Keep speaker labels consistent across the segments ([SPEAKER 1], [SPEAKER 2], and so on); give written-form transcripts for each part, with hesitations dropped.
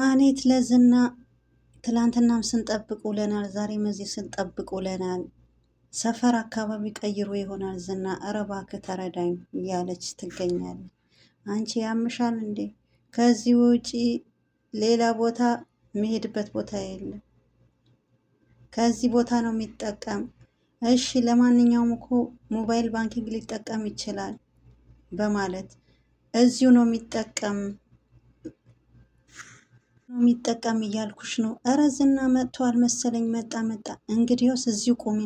[SPEAKER 1] ማህሌት ለዝና ትላንትናም ስንጠብቅ ውለናል፣ ዛሬም እዚህ ስንጠብቅ ውለናል። ሰፈር አካባቢ ቀይሮ ይሆናል ዝና፣ ኧረ እባክህ ተረዳኝ እያለች ትገኛለች። አንቺ ያምሻል እንዴ? ከዚህ ውጪ ሌላ ቦታ የሚሄድበት ቦታ የለም። ከዚህ ቦታ ነው የሚጠቀም። እሺ ለማንኛውም እኮ ሞባይል ባንኪንግ ሊጠቀም ይችላል በማለት እዚሁ ነው የሚጠቀም እያልኩሽ ነው። እረ ዝና መጥቷል መሰለኝ። መጣ። እንግዲያውስ እዚሁ ቁሚ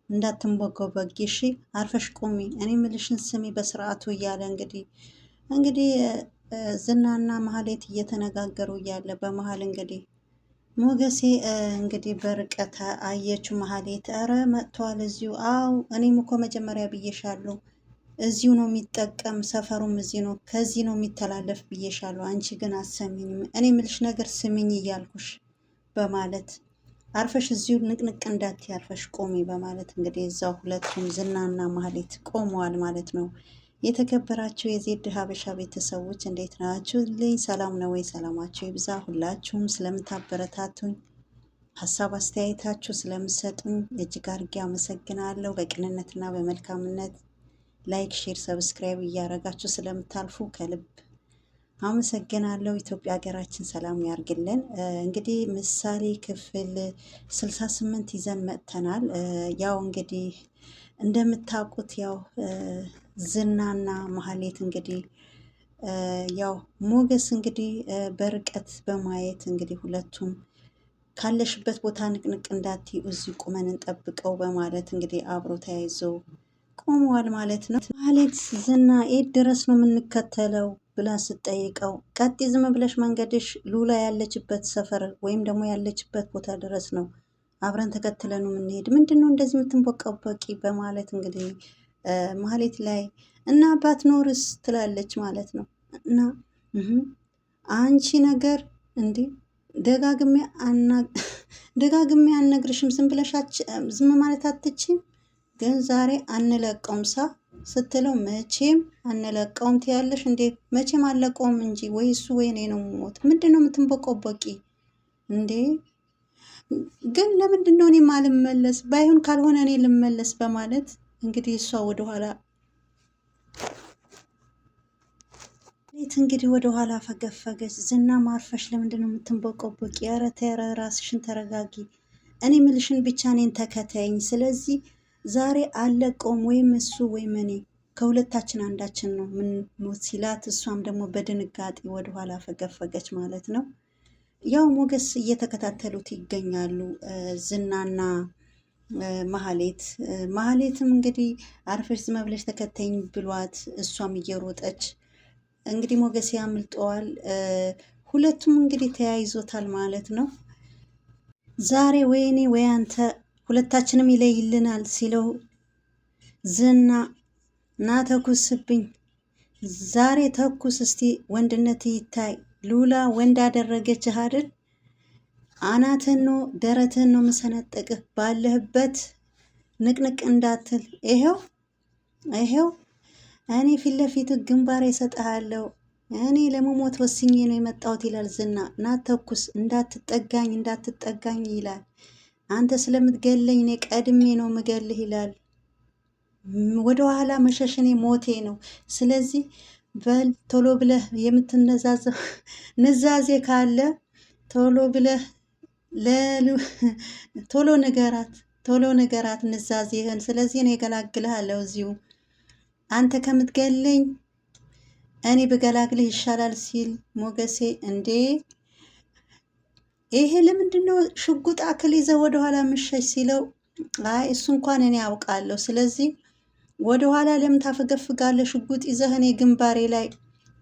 [SPEAKER 1] እንዳትንቦገቦጊ እሺ፣ አርፈሽ ቁሚ። እኔ ምልሽን ስሚ በስርዓቱ እያለ እንግዲህ ዝናና ማህሌት እየተነጋገሩ እያለ በመሀል እንግዲህ ሞገሴ እንግዲህ በርቀት አየችው ማህሌት። እረ መጥቷል እዚሁ። አው እኔም እኮ መጀመሪያ ብዬሻለሁ እዚሁ ነው የሚጠቀም፣ ሰፈሩም እዚህ ነው፣ ከዚህ ነው የሚተላለፍ ብዬሻለሁ። አንቺ ግን አሰሚኝም። እኔ ምልሽ ነገር ስሚኝ እያልኩሽ በማለት አርፈሽ እዚሁ ንቅንቅ እንዳትዪ አርፈሽ ቆሚ በማለት እንግዲህ እዛው ሁለቱም ዝናና ማህሌት ቆመዋል ማለት ነው። የተከበራችሁ የዜድ ሀበሻ ቤተሰቦች እንዴት ናችሁ? ልኝ ሰላም ነው ወይ? ሰላማችሁ ይብዛ። ሁላችሁም ስለምታበረታቱኝ ሀሳብ አስተያየታችሁ ስለምሰጡኝ እጅግ አድርጌ አመሰግናለሁ። በቅንነትና በመልካምነት ላይክ፣ ሼር፣ ሰብስክራይብ እያደረጋችሁ ስለምታልፉ ከልብ አመሰግናለሁ። ኢትዮጵያ ሀገራችን ሰላም ያርግልን። እንግዲህ ምሳሌ ክፍል 68 ይዘን መጥተናል። ያው እንግዲህ እንደምታውቁት ያው ዝናና ማህሌት እንግዲህ ያው ሞገስ እንግዲህ በርቀት በማየት እንግዲህ ሁለቱም ካለሽበት ቦታ ንቅንቅ እንዳትዪ እዚሁ ቁመን እንጠብቀው በማለት እንግዲህ አብሮ ተያይዘው ቆመዋል ማለት ነው። ማህሌት ዝና የት ድረስ ነው የምንከተለው ብላ ስትጠይቀው ቀጥ ዝም ብለሽ መንገድሽ ሉላ ያለችበት ሰፈር ወይም ደግሞ ያለችበት ቦታ ድረስ ነው አብረን ተከትለን የምንሄድ፣ ምንድን ነው እንደዚህ የምትንቦቀበቂ በማለት እንግዲህ ማህሌት ላይ እና ባትኖርስ ትላለች ማለት ነው። እና አንቺ ነገር እንዴ ደጋግሜ አልነግርሽም ዝም ብለሽ ዝም ማለት አትችይም፣ ግን ዛሬ አንለቀውም ስትለው መቼም አንለቀውም ትያለሽ እንዴ? መቼም አለቀውም እንጂ ወይ እሱ ወይ እኔ ነው ሞት። ምንድን ነው የምትንቦቀቦቂ እንዴ? ግን ለምንድን ነው እኔም አልመለስ? ባይሆን ካልሆነ እኔ ልመለስ በማለት እንግዲህ እሷ ወደኋላ እንግዲህ ወደኋላ ፈገፈገች። ዝና ማርፈሽ ለምንድን ነው የምትንቦቀቦቂ? ኧረ ተይ፣ ኧረ ራስሽን ተረጋጊ። እኔ ምልሽን ብቻ እኔን ተከተይኝ። ስለዚህ ዛሬ አለቀውም፣ ወይም እሱ ወይም እኔ ከሁለታችን አንዳችን ነው ምንሞት ሲላት፣ እሷም ደግሞ በድንጋጤ ወደኋላ ፈገፈገች ማለት ነው። ያው ሞገስ እየተከታተሉት ይገኛሉ ዝናና ማህሌትም እንግዲህ አርፈሽ ዝም ብለሽ ተከተኝ ብሏት እሷም እየሮጠች እንግዲህ ሞገስ ያምልጠዋል። ሁለቱም እንግዲህ ተያይዞታል ማለት ነው። ዛሬ ወይኔ ወይ አንተ ሁለታችንም ይለይልናል ሲለው ዝና ና ተኩስብኝ፣ ዛሬ ተኩስ እስቲ ወንድነት ይታይ። ሉላ ወንድ አደረገች አይደል? አናትን ነው ደረትን ነው መሰነጠቅህ፣ ባለህበት ንቅንቅ እንዳትል። ይሄው እኔ ፊት ለፊት ግንባር እሰጥሃለሁ፣ እኔ ለመሞት ወስኜ ነው የመጣሁት ይላል ዝና። ና ተኩስ፣ እንዳትጠጋኝ ይላል። አንተ ስለምትገለኝ እኔ ቀድሜ ነው ምገልህ ይላል። ወደ ኋላ መሸሽ እኔ ሞቴ ነው። ስለዚህ በል ቶሎ ብለህ የምትነዛዘው ንዛዜ ካለ ቶሎ ብለህ ቶሎ ንገራት ንዛዜህን። ስለዚህ እኔ እገላግልሃለሁ እዚሁ አንተ ከምትገለኝ እኔ ብገላግልህ ይሻላል ሲል ሞገሴ እንዴ ይሄ ለምንድን ነው ሽጉጥ አክል ይዘህ ወደኋላ ምሸሽ ሲለው፣ አይ እሱ እንኳን እኔ ያውቃለሁ። ስለዚህ ወደኋላ ለምን ታፈገፍጋለህ? ሽጉጥ ይዘህ እኔ ግንባሬ ላይ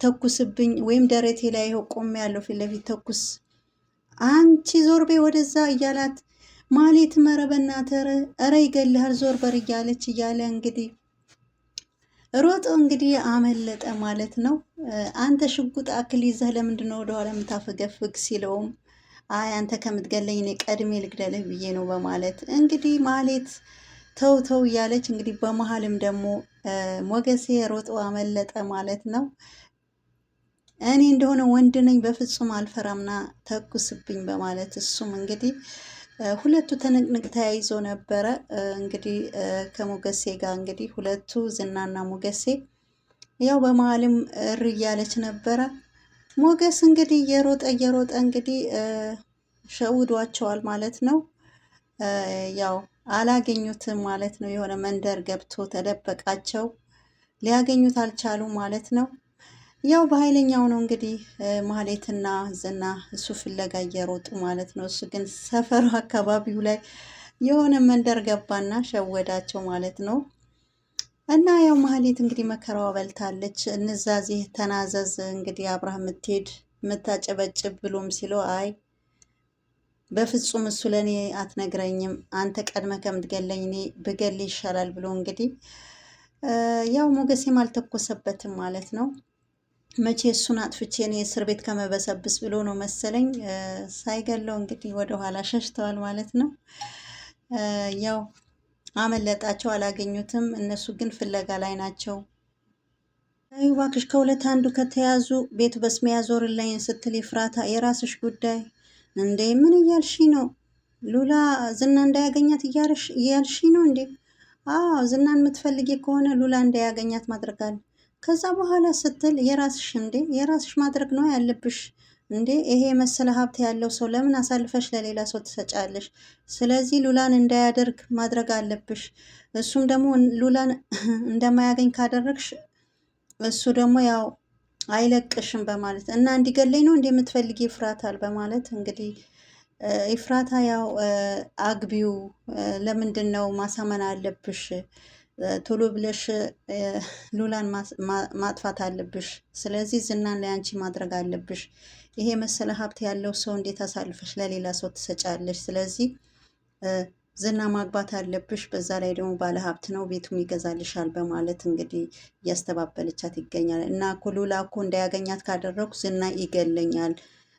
[SPEAKER 1] ተኩስብኝ፣ ወይም ደረቴ ላይ ይኸው ቆሜያለሁ ፊት ለፊት ተኩስ። አንቺ ዞር በይ ወደዛ እያላት ማህሌት መረበናተር እረ ይገልሃል ዞር በር እያለች እያለ እንግዲህ ሮጦ እንግዲህ አመለጠ ማለት ነው። አንተ ሽጉጥ አክል ይዘህ ለምንድን ነው ወደኋላ የምታፈገፍግ ሲለውም፣ አይ አንተ ከምትገለኝ እኔ ቀድሜ ልግደልህ ብዬ ነው በማለት እንግዲህ ማህሌት ተው እያለች እንግዲህ በመሀልም ደግሞ ሞገሴ ሮጦ አመለጠ ማለት ነው። እኔ እንደሆነ ወንድ ነኝ በፍጹም አልፈራምና ተኩስብኝ በማለት እሱም እንግዲህ ሁለቱ ትንቅንቅ ተያይዞ ነበረ። እንግዲህ ከሞገሴ ጋር እንግዲህ ሁለቱ ዝናና ሞገሴ ያው በመሀልም እር እያለች ነበረ። ሞገስ እንግዲህ እየሮጠ እንግዲህ ሸውዷቸዋል ማለት ነው። ያው አላገኙትም ማለት ነው። የሆነ መንደር ገብቶ ተደበቃቸው፣ ሊያገኙት አልቻሉ ማለት ነው። ያው በኃይለኛው ነው እንግዲህ ማህሌትና ዝና እሱ ፍለጋ እየሮጡ ማለት ነው። እሱ ግን ሰፈሩ አካባቢው ላይ የሆነ መንደር ገባና ሸወዳቸው ማለት ነው። እና ያው ማህሌት እንግዲህ መከራዋ በልታለች። እንዛዜ ተናዘዝ እንግዲህ አብርሃም የምትሄድ የምታጨበጭብ ብሎም ሲለው አይ በፍጹም እሱ ለእኔ አትነግረኝም፣ አንተ ቀድመ ከምትገለኝ እኔ ብገል ይሻላል ብሎ እንግዲህ ያው ሞገሴም አልተኮሰበትም ማለት ነው። መቼ እሱን አጥፍቼ እኔ እስር ቤት ከመበሰብስ ብሎ ነው መሰለኝ ሳይገለው እንግዲህ ወደኋላ ሸሽተዋል ማለት ነው። ያው አመለጣቸው፣ አላገኙትም። እነሱ ግን ፍለጋ ላይ ናቸው። እባክሽ ከሁለት አንዱ ከተያዙ ቤቱ በስሜ ያዞርልኝ ስትል ይፍራታ የራስሽ ጉዳይ እንዴ? ምን እያልሽ ነው? ሉላ ዝና እንዳያገኛት እያልሽ ነው እንዴ? አዎ ዝናን የምትፈልጊ ከሆነ ሉላ እንዳያገኛት ማድረጋል። ከዛ በኋላ ስትል የራስሽ እንዴ? የራስሽ ማድረግ ነው ያለብሽ እንዴ? ይሄ መሰለ ሀብት ያለው ሰው ለምን አሳልፈሽ ለሌላ ሰው ትሰጫለሽ? ስለዚህ ሉላን እንዳያደርግ ማድረግ አለብሽ። እሱም ደግሞ ሉላን እንደማያገኝ ካደረግሽ እሱ ደግሞ ያው አይለቅሽም በማለት እና እንዲገለኝ ነው እንደምትፈልጊ ይፍራታል በማለት እንግዲህ ይፍራታ ያው አግቢው፣ ለምንድን ነው ማሳመን አለብሽ፣ ቶሎ ብለሽ ሉላን ማጥፋት አለብሽ። ስለዚህ ዝናን ላይ አንቺ ማድረግ አለብሽ። ይሄ መሰለ ሀብት ያለው ሰው እንዴት አሳልፈሽ ለሌላ ሰው ትሰጫለሽ? ስለዚህ ዝና ማግባት አለብሽ። በዛ ላይ ደግሞ ባለ ሀብት ነው፣ ቤቱም ይገዛልሻል በማለት እንግዲህ እያስተባበለቻት ይገኛል። እና እኮ ሉላ እኮ እንዳያገኛት ካደረጉ ዝና ይገለኛል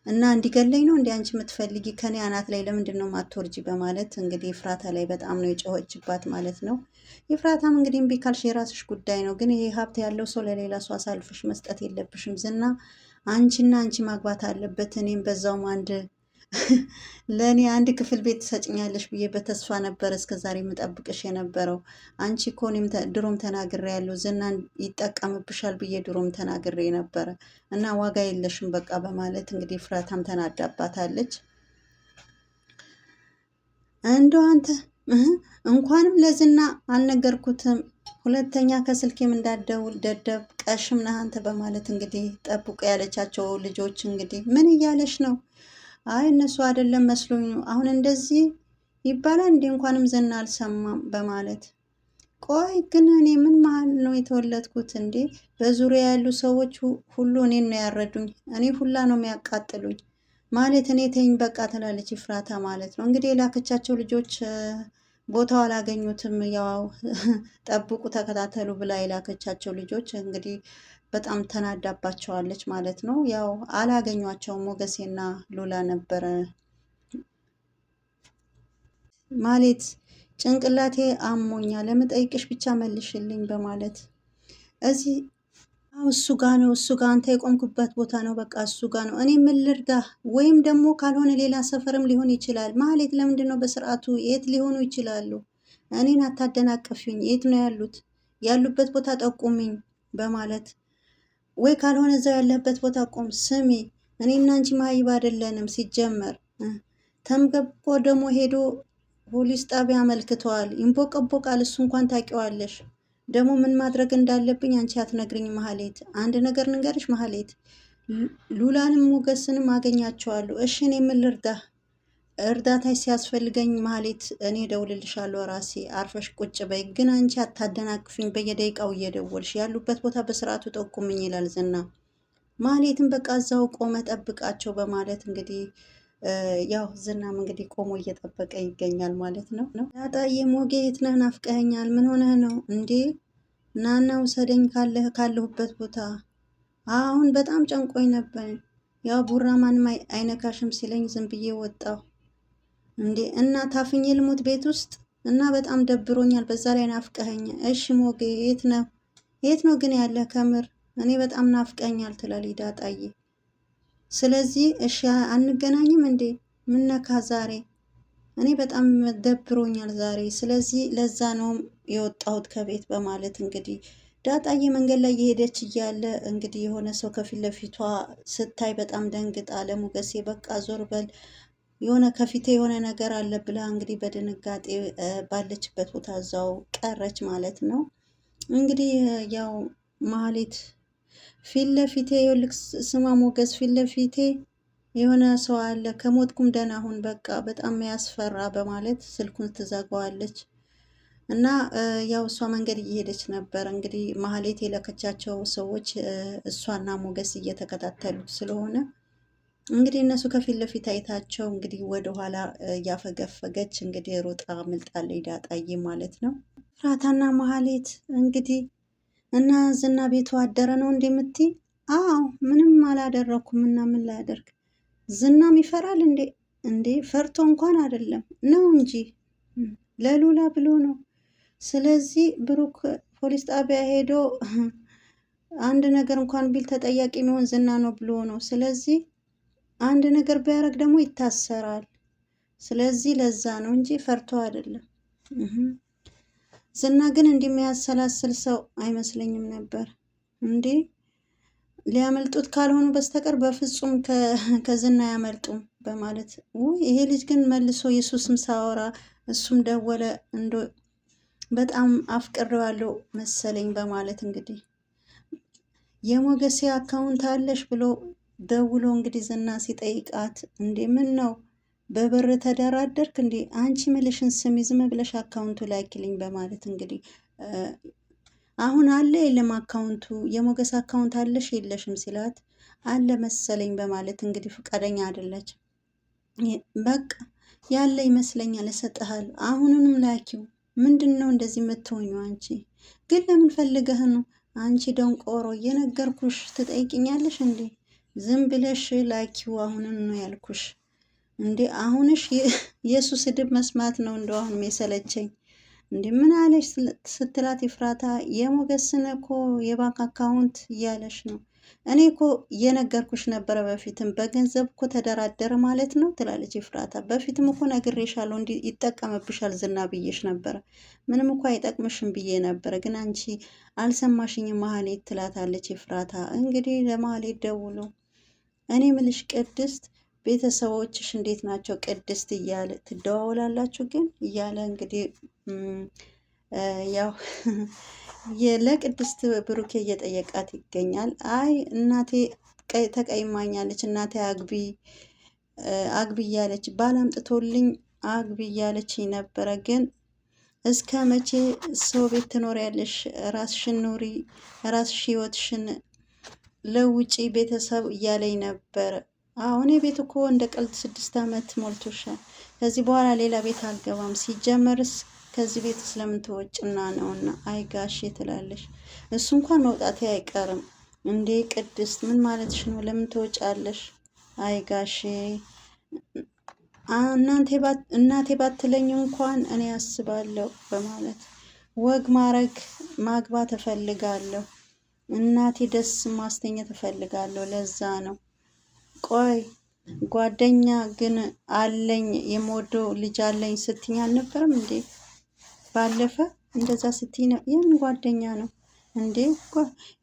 [SPEAKER 1] እና እንዲገለኝ ነው እንዲ አንቺ የምትፈልጊ ከኔ አናት ላይ ለምንድን ነው ማትወርጂ? በማለት እንግዲህ ይፍራታ ላይ በጣም ነው የጮኸችባት ማለት ነው። ይፍራታም እንግዲህ እምቢ ካልሽ የራስሽ ጉዳይ ነው፣ ግን ይሄ ሀብት ያለው ሰው ለሌላ ሰው አሳልፈሽ መስጠት የለብሽም። ዝና አንቺና አንቺ ማግባት አለበት። እኔም በዛውም ለእኔ አንድ ክፍል ቤት ትሰጭኛለሽ ብዬ በተስፋ ነበር እስከዛሬ የምጠብቅሽ የነበረው። አንቺ እኮ እኔም ድሮም ተናግሬ ያለው ዝናን ይጠቀምብሻል ብዬ ድሮም ተናግሬ ነበረ እና ዋጋ የለሽም በቃ በማለት እንግዲህ ፍራታም ተናዳባታለች። እንደው አንተ እንኳንም ለዝና አልነገርኩትም፣ ሁለተኛ ከስልኬም እንዳትደውል ደደብ ቀሽም ነህ አንተ በማለት እንግዲህ ጠብቁ ያለቻቸው ልጆች እንግዲህ ምን እያለሽ ነው? አይ እነሱ አይደለም መስሎኝ ነው። አሁን እንደዚህ ይባላል እንዴ? እንኳንም ዝና አልሰማም በማለት ቆይ ግን እኔ ምን መሀል ነው የተወለድኩት እንዴ? በዙሪያ ያሉ ሰዎች ሁሉ እኔን ነው ያረዱኝ፣ እኔ ሁላ ነው የሚያቃጥሉኝ ማለት እኔ ተኝ በቃ ትላለች ይፍራታ ማለት ነው። እንግዲህ የላከቻቸው ልጆች ቦታው አላገኙትም። ያው ጠብቁ ተከታተሉ ብላ የላከቻቸው ልጆች እንግዲህ በጣም ተናዳባቸዋለች ማለት ነው። ያው አላገኟቸውም። ሞገሴና ሉላ ነበረ ማለት ጭንቅላቴ አሞኛ ለምጠይቅሽ ብቻ መልሽልኝ በማለት እዚህ እሱ ጋ ነው እሱ ጋ አንተ የቆምኩበት ቦታ ነው በቃ እሱ ጋ ነው። እኔ ምን ልርዳህ? ወይም ደግሞ ካልሆነ ሌላ ሰፈርም ሊሆን ይችላል። ማህሌት ለምንድን ነው በስርዓቱ የት ሊሆኑ ይችላሉ? እኔን አታደናቀፊኝ። የት ነው ያሉት? ያሉበት ቦታ ጠቁሚኝ በማለት ወይ ካልሆነ እዛው ያለበት ቦታ ቆም። ስሚ እኔና አንቺ ማይብ አይደለንም ሲጀመር። ተምገቦ ደግሞ ሄዶ ፖሊስ ጣቢያ አመልክተዋል። ይንቦቀቦቃል። እሱ እንኳን ታውቂዋለሽ። ደግሞ ምን ማድረግ እንዳለብኝ አንቺ አትነግርኝ ማህሌት። አንድ ነገር ንገርሽ ማህሌት፣ ሉላንም ሞገስንም አገኛቸዋለሁ። እሺ እኔ ምን ልርዳህ? እርዳታ ሲያስፈልገኝ ማህሌት እኔ ደውልልሻለሁ ራሴ። አርፈሽ ቁጭ በይ። ግን አንቺ አታደናቅፍኝ። በየደቂቃው እየደወልሽ ያሉበት ቦታ በስርዓቱ ጠቁምኝ ይላል ዝና። ማህሌትን በቃ እዛው ቆመ ጠብቃቸው በማለት እንግዲህ ያው ዝናም እንግዲህ ቆሞ እየጠበቀ ይገኛል ማለት ነው። ዳጣዬ ሞጌ የት ነህ? ናፍቀኸኛል። ምን ሆነህ ነው እንዴ? ናና ውሰደኝ ካለሁበት ቦታ። አሁን በጣም ጨንቆኝ ነበር። ያው ቡራ ማንም አይነካሽም ሲለኝ ዝም ብዬ ወጣሁ። እንዴ እና ታፍኜ ልሞት ቤት ውስጥ እና በጣም ደብሮኛል። በዛ ላይ ናፍቀኸኝ። እሺ ሞጌ የት ነው ግን ያለ? ከምር እኔ በጣም ናፍቀኛል ትላለች ዳጣዬ። ስለዚህ እሺ አንገናኝም እንዴ? ምነካ ዛሬ? እኔ በጣም ደብሮኛል ዛሬ። ስለዚህ ለዛ ነው የወጣሁት ከቤት በማለት እንግዲህ ዳጣዬ መንገድ ላይ የሄደች እያለ እንግዲህ የሆነ ሰው ከፊት ለፊቷ ስታይ በጣም ደንግጣ ለሞገሴ በቃ ዞር በል የሆነ ከፊቴ የሆነ ነገር አለ ብላ እንግዲህ በድንጋጤ ባለችበት ቦታ እዛው ቀረች ማለት ነው። እንግዲህ ያው ማህሌት ፊት ለፊቴ ይኸውልህ ስማ ሞገስ ፊት ለፊቴ የሆነ ሰው አለ ከሞትኩም ደህና ሁን በቃ በጣም ያስፈራ በማለት ስልኩን ትዘጋዋለች። እና ያው እሷ መንገድ እየሄደች ነበር እንግዲህ ማህሌት የለከቻቸው ሰዎች እሷና ሞገስ እየተከታተሉት ስለሆነ እንግዲህ እነሱ ከፊት ለፊት አይታቸው እንግዲህ ወደኋላ እያፈገፈገች እንግዲህ ሮጣ አምልጣለች ዳጣዬ ማለት ነው። ፍራታና ማህሌት እንግዲህ እና ዝና ቤቱ አደረ ነው እንደምትይ? አዎ ምንም አላደረኩም እና ምን ላደርግ? ዝናም ይፈራል እንዴ? እንዴ ፈርቶ እንኳን አይደለም ነው እንጂ ለሉላ ብሎ ነው። ስለዚህ ብሩክ ፖሊስ ጣቢያ ሄዶ አንድ ነገር እንኳን ቢል ተጠያቂ የሚሆን ዝና ነው ብሎ ነው። ስለዚህ አንድ ነገር ቢያደርግ ደግሞ ይታሰራል። ስለዚህ ለዛ ነው እንጂ ፈርቶ አይደለም። ዝና ግን እንደሚያሰላስል ሰው አይመስለኝም ነበር። እንዴ ሊያመልጡት ካልሆኑ በስተቀር በፍጹም ከዝና አያመልጡም በማለት ይሄ ልጅ ግን መልሶ የሱስም ሳወራ እሱም ደወለ እንዶ በጣም አፍቅሬዋለሁ መሰለኝ በማለት እንግዲህ የሞገሴ አካውንት አለሽ ብሎ ደውሎ እንግዲህ ዝና ሲጠይቃት እንዴ ምን ነው በብር ተደራደርክ እንዴ? አንቺ ምልሽን ስሚ ዝም ብለሽ አካውንቱ ላኪልኝ በማለት እንግዲህ አሁን አለ የለም አካውንቱ የሞገስ አካውንት አለሽ የለሽም ሲላት አለ መሰለኝ በማለት እንግዲህ ፈቃደኛ አይደለች። በቃ ያለ ይመስለኛል እሰጥሃል፣ አሁንንም ላኪው። ምንድን ነው እንደዚህ የምትሆኚው አንቺ? ግን ለምን ፈልገህ ነው አንቺ ደንቆሮ? እየነገርኩሽ ትጠይቅኛለሽ እንዴ? ዝም ብለሽ ላኪው አሁንን ነው ያልኩሽ። እንዴ አሁንሽ የሱ ስድብ መስማት ነው እንደው አሁንም የሰለቸኝ። እንዴ ምን አለሽ ስትላት ይፍራታ የሞገስን እኮ የባንክ አካውንት እያለሽ ነው። እኔ እኮ የነገርኩሽ ነበረ በፊትም በገንዘብ እኮ ተደራደረ ማለት ነው ትላለች ይፍራታ። በፊትም እኮ ነግሬሻለሁ እንዲ ይጠቀምብሻል ዝና ብዬሽ ነበረ። ምንም እኮ አይጠቅምሽም ብዬ ነበረ ግን አንቺ አልሰማሽኝም ማህሌት ትላታለች ይፍራታ። እንግዲህ ለማህሌት ደውሎ እኔ ምልሽ ቅድስት ቤተሰቦችሽ እንዴት ናቸው ቅድስት እያለ ትደዋወላላችሁ ግን እያለ እንግዲህ ያው ለቅድስት ብሩኬ እየጠየቃት ይገኛል። አይ እናቴ ተቀይማኛለች፣ እናቴ አግቢ እያለች ባል አምጥቶልኝ አግቢ እያለች ነበረ። ግን እስከ መቼ ሰው ቤት ትኖሪያለሽ? ራስሽን ኑሪ፣ ራስሽ ህይወትሽን ለውጪ ቤተሰብ እያለኝ ነበረ። አሁን የቤት እኮ እንደ ቀልድ 6 ዓመት ሞልቶሻል። ከዚህ በኋላ ሌላ ቤት አልገባም። ሲጀመርስ ከዚህ ቤት ስለምን ትወጭና ነውና? አይ ጋሼ ትላለሽ። እሱ እንኳን መውጣቴ አይቀርም። እንዴ ቅድስት ምን ማለትሽ ነው? ለምን ትወጫለሽ? አይ ጋሼ እናቴ ባትለኝ እንኳን እኔ አስባለሁ በማለት ወግ ማግባት እፈልጋለሁ። እናቴ ደስ ማስተኛት እፈልጋለሁ። ለዛ ነው። ቆይ ጓደኛ ግን አለኝ የምወደው ልጅ አለኝ ስትኝ አልነበረም እንዴ? ባለፈ እንደዛ ስትኝ ነው። የምን ጓደኛ ነው እንዴ?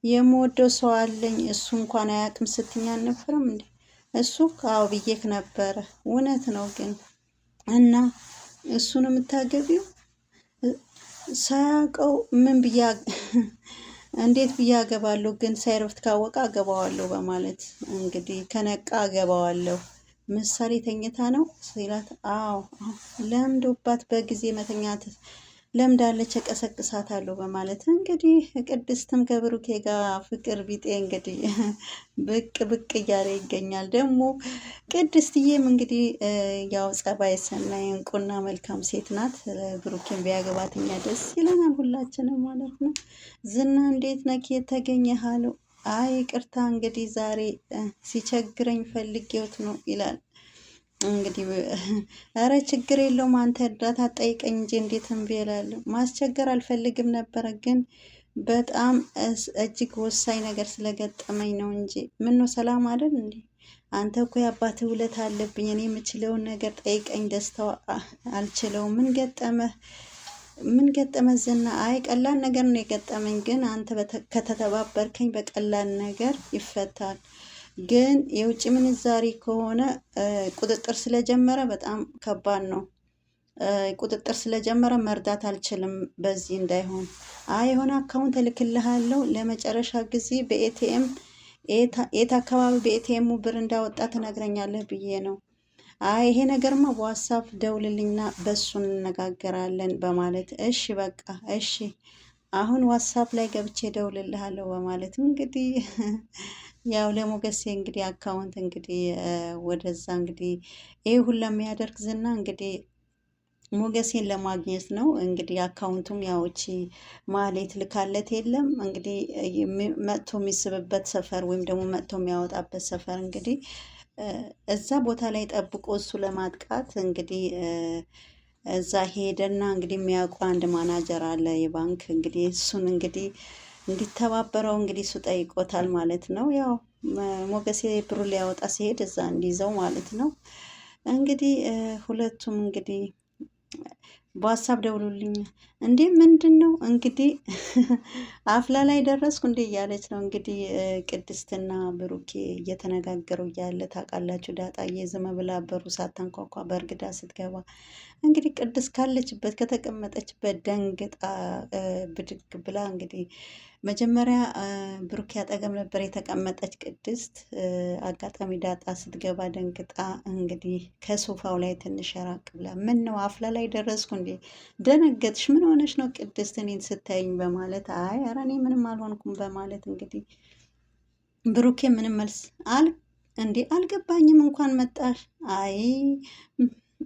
[SPEAKER 1] የምወደው ሰው አለኝ እሱ እንኳን አያውቅም ስትኝ አልነበረም እንዴ? እሱ ካው ብዬክ ነበረ። እውነት ነው ግን እና እሱን የምታገቢው ሳያውቀው ምን ብያ እንዴት ብዬ አገባለሁ? ግን ሳይረፍት ካወቀ አገባዋለሁ በማለት እንግዲህ ከነቃ አገባዋለሁ። ምሳሌ ተኝታ ነው ሲላት፣ አዎ ለምዶባት በጊዜ መተኛት ለምዳለች፣ እቀሰቅሳታለሁ በማለት እንግዲህ ቅድስትም ከብሩኬ ጋር ፍቅር ቢጤ እንግዲህ ብቅ ብቅ እያለ ይገኛል። ደግሞ ቅድስትዬም እንግዲህ ያው ጸባይ ሰናይ እንቁና መልካም ሴት ናት። ብሩኬን ቢያገባት እኛ ደስ ይለናል ሁላችንም ማለት ነው። ዝና እንዴት ነክ የተገኘህ አለው። አይ ቅርታ እንግዲህ ዛሬ ሲቸግረኝ ፈልጌውት ነው ይላል። እንግዲህ ኧረ ችግር የለውም አንተ እርዳታ ጠይቀኝ እንጂ እንዴት እምቢ እላለሁ? ማስቸገር አልፈልግም ነበረ ግን በጣም እጅግ ወሳኝ ነገር ስለገጠመኝ ነው እንጂ። ምን ነው ሰላም አይደል እንዴ? አንተ እኮ የአባትህ ውለታ አለብኝ። እኔ የምችለውን ነገር ጠይቀኝ፣ ደስታው አልችለውም። ምን ገጠመህ ዝና? አይ ቀላል ነገር ነው የገጠመኝ፣ ግን አንተ ከተተባበርከኝ በቀላል ነገር ይፈታል። ግን የውጭ ምንዛሪ ከሆነ ቁጥጥር ስለጀመረ በጣም ከባድ ነው። ቁጥጥር ስለጀመረ መርዳት አልችልም። በዚህ እንዳይሆን የሆነ አካውንት እልክልሃለሁ ለመጨረሻ ጊዜ በኤቲኤም የት አካባቢ በኤቲኤሙ ብር እንዳወጣ ትነግረኛለህ ብዬ ነው። ይሄ ነገርማ በዋትሳፕ ደውልልኝና በሱ እንነጋገራለን በማለት እሺ በቃ እሺ አሁን ዋትሳፕ ላይ ገብቼ ደውልልሃለሁ በማለት እንግዲህ ያው ለሞገሴ እንግዲህ አካውንት እንግዲህ ወደዛ እንግዲህ ይሄ ሁላ የሚያደርግ ዝና እንግዲህ ሞገሴን ለማግኘት ነው። እንግዲህ አካውንቱም ያውቺ ማሌት ልካለት የለም እንግዲህ መጥቶ የሚስብበት ሰፈር ወይም ደግሞ መጥቶ የሚያወጣበት ሰፈር እንግዲህ እዛ ቦታ ላይ ጠብቆ እሱ ለማጥቃት እንግዲህ እዛ ሄደና እንግዲህ የሚያውቁ አንድ ማናጀር አለ የባንክ እንግዲህ እሱን እንግዲህ እንዲተባበረው እንግዲህ እሱ ጠይቆታል ማለት ነው። ያው ሞገሴ ብሩ ሊያወጣ ሲሄድ እዛ እንዲይዘው ማለት ነው። እንግዲህ ሁለቱም እንግዲህ በሀሳብ ደውሉልኝ እንዴ ምንድን ነው እንግዲህ አፍላ ላይ ደረስኩ እንዴ እያለች ነው እንግዲህ ቅድስትና ብሩኬ እየተነጋገሩ እያለ ታውቃላችሁ፣ ዳጣዬ ዝም ብላ በሩ ሳታንኳኳ በእርግዳ ስትገባ እንግዲህ ቅድስት ካለችበት ከተቀመጠችበት ደንግጣ ብድግ ብላ እንግዲህ መጀመሪያ ብሩኬ አጠገብ ነበር የተቀመጠች ቅድስት። አጋጣሚ ዳጣ ስትገባ ደንግጣ እንግዲህ ከሶፋው ላይ ትንሽ ራቅ ብላ ምን ነው አፍላ ላይ ደረስኩ እንዴ ደነገጥሽ? ምን ሆነሽ ነው ቅድስት እኔን ስታይኝ? በማለት ኧረ እኔ ምንም አልሆንኩም በማለት እንግዲህ ብሩኬ ምንም መልስ እንዴ አልገባኝም፣ እንኳን መጣሽ።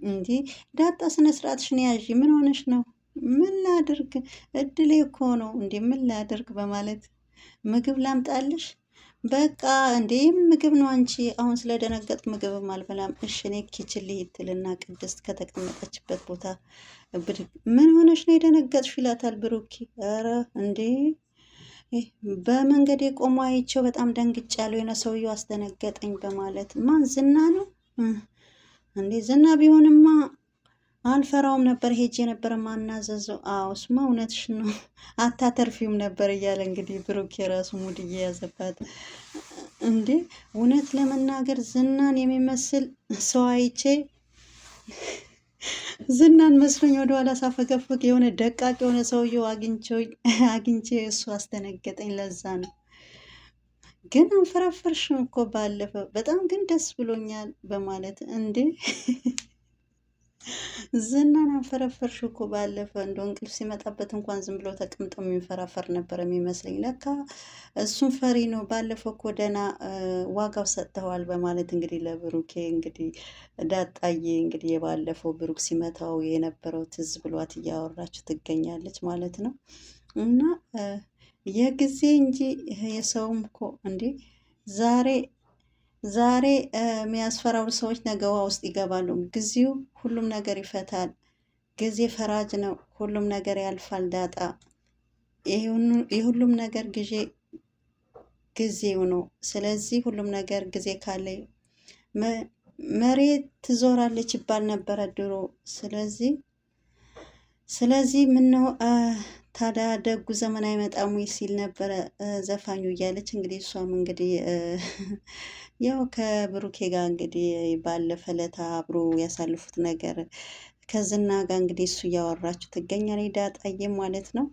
[SPEAKER 1] እንዴ ዳጣ ስነ ስርዓትሽን ያዥ፣ ምን ሆነሽ ነው? ምን ላድርግ እድሌ እኮ ነው እንዴ ምን ላድርግ በማለት ምግብ ላምጣልሽ? በቃ እንዴ ምግብ ነው አንቺ አሁን ስለደነገጥ ምግብም አልበላም። እሺ እኔ ኪችን ልሂድ ትልና ቅድስት ከተቀመጠችበት ቦታ ብድግ ምን ሆነሽ ነው የደነገጥሽ? ይላታል ብሩኬ። ኧረ እንዴ በመንገድ የቆሙ አይቼው በጣም ደንግጫለሁ፣ የሆነ ሰውዬው አስደነገጠኝ በማለት ማን ዝና ነው እንዴ? ዝና ቢሆንማ አልፈራውም ነበር፣ ሄጄ ነበር ማናዘዘው። እሱማ እውነትሽ ነው አታተርፊውም ነበር እያለ እንግዲህ ብሩክ የራሱ ሙድ እየያዘባት እንዴ እውነት ለመናገር ዝናን የሚመስል ሰው አይቼ ዝናን መስሎኝ ወደኋላ ሳፈገፈግ የሆነ ደቃቅ የሆነ ሰውየው አግኝቼ እሱ አስደነገጠኝ። ለዛ ነው ግን አንፈራፈርሽም እኮ ባለፈው፣ በጣም ግን ደስ ብሎኛል በማለት እንዴ ዝናን አንፈረፈርሽ እኮ ባለፈው። እንደ እንቅልፍ ሲመጣበት እንኳን ዝም ብሎ ተቀምጦ የሚንፈራፈር ነበር የሚመስለኝ። ለካ እሱን ፈሪ ነው። ባለፈው እኮ ደህና ዋጋው ሰጥተዋል በማለት እንግዲህ ለብሩኬ እንግዲህ ዳጣዬ እንግዲህ የባለፈው ብሩክ ሲመታው የነበረው ትዝ ብሏት እያወራችሁ ትገኛለች ማለት ነው። እና የጊዜ እንጂ የሰውም እኮ እንዴ ዛሬ የሚያስፈራሩ ሰዎች ነገ ውሃ ውስጥ ይገባሉ። ጊዜው ሁሉም ነገር ይፈታል። ጊዜ ፈራጅ ነው። ሁሉም ነገር ያልፋል። ዳጣ የሁሉም ነገር ጊዜው ነው። ስለዚህ ሁሉም ነገር ጊዜ ካለ መሬት ትዞራለች ይባል ነበረ ድሮ። ስለዚህ ምን ነው ታዲያ ደጉ ዘመን አይመጣም ወይ ሲል ነበረ ዘፋኙ እያለች እንግዲህ እሷም እንግዲህ ያው ከብሩኬ ጋር እንግዲህ ባለፈ ለታ አብሮ ያሳልፉት ነገር ከዝና ጋር እንግዲህ እሱ እያወራችሁ ትገኛለች ዳጣዬ ማለት ነው።